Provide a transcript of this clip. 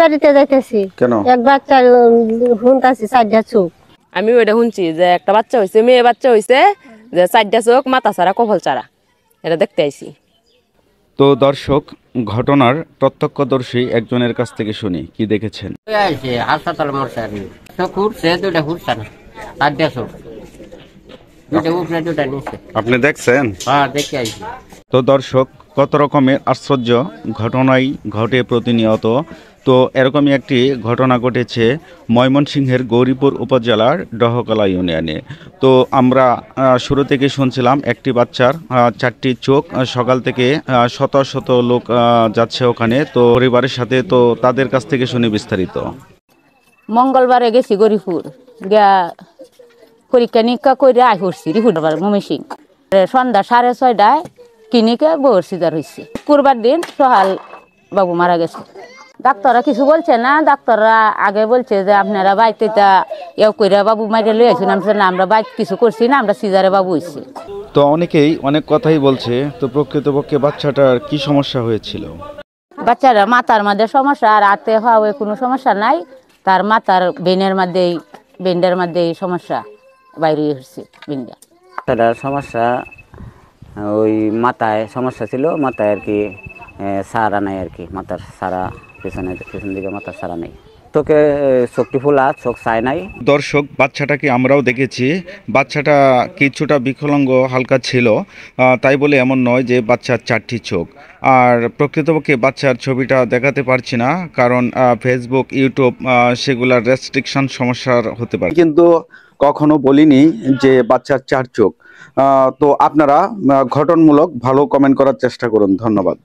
বাড়িতে যাইতেছি কেন এক বাচ্চা শুনতাছি চারটা চোখ। আমি ওইটা শুনছি যে একটা বাচ্চা হয়েছে, মেয়ে বাচ্চা হয়েছে, যে চারটা চোখ, মাথা ছাড়া, কপাল ছাড়া। এটা দেখতে আইছি। তো দর্শক, ঘটনার প্রত্যক্ষদর্শী একজনের কাছ থেকে শুনি কি দেখেছেন। হাসপাতাল মরছে আর চোখ উঠছে, দুইটা উঠছে না, চারটা চোখ, দুইটা উঠছে, দুইটা নিচে। আপনি দেখছেন? হ্যাঁ, দেখে আইছি। তো দর্শক, কত রকমের আশ্চর্য ঘটনাই ঘটে প্রতিনিয়ত। তো এরকমই একটি ঘটনা ঘটেছে ময়মনসিংহের গৌরীপুর উপজেলার ডহকলা ইউনিয়নে। তো আমরা শুরু থেকে শুনছিলাম একটি বাচ্চার চারটি চোখ। সকাল থেকে শত শত লোক যাচ্ছে ওখানে, তো পরিবারের সাথে। তো তাদের কাছ থেকে শুনি বিস্তারিত। মঙ্গলবারে গেছি গৌরীপুর, গিয়া পরীক্ষা নিরীক্ষা করে আই করছি ময়মনসিং। সন্ধ্যা 6:30টায় ক্লিনিকে বউর সিজার হয়েছে। শুক্রবার দিন সকাল বাবু মারা গেছে। ডাক্তাররা কিছু বলছে না। ডাক্তাররা আগে বলছে যে আপনারা বাইতে ইয়ে করে বাবু মাইরে লই আসুন। আমরা বাইক কিছু করছি না, আমরা সিজারে বাবু হয়েছে। তো অনেকেই অনেক কথাই বলছে। তো প্রকৃতপক্ষে বাচ্চাটার কি সমস্যা হয়েছিল? বাচ্চারা মাথার মধ্যে সমস্যা, আর হাতে হওয়া কোনো সমস্যা নাই। তার মাথার বেন্ডের মধ্যে সমস্যা বাইরে হচ্ছে। বাচ্চাটার সমস্যা ওই মাথায় সমস্যা ছিল, মাথায় আর কি সারা নাই আর কি, মাথার সারা পেছন দিকে মাথার সারা নেই, চোখে চোখটি ফোলা, চোখ চায় নাই। দর্শক, বাচ্চাটাকে আমরাও দেখেছি। বাচ্চাটা কিছুটা বিকলাঙ্গ হালকা ছিল, তাই বলে এমন নয় যে বাচ্চার চারটি চোখ। আর প্রকৃতপক্ষে বাচ্চার ছবিটা দেখাতে পারছি না, কারণ ফেসবুক, ইউটিউব সেগুলার রেস্ট্রিকশন সমস্যার হতে পারে। কিন্তু কখনো বলিনি যে বাচ্চার চার চোখ। তো আপনারা ঘটনামূলক ভালো কমেন্ট করার চেষ্টা করুন। ধন্যবাদ।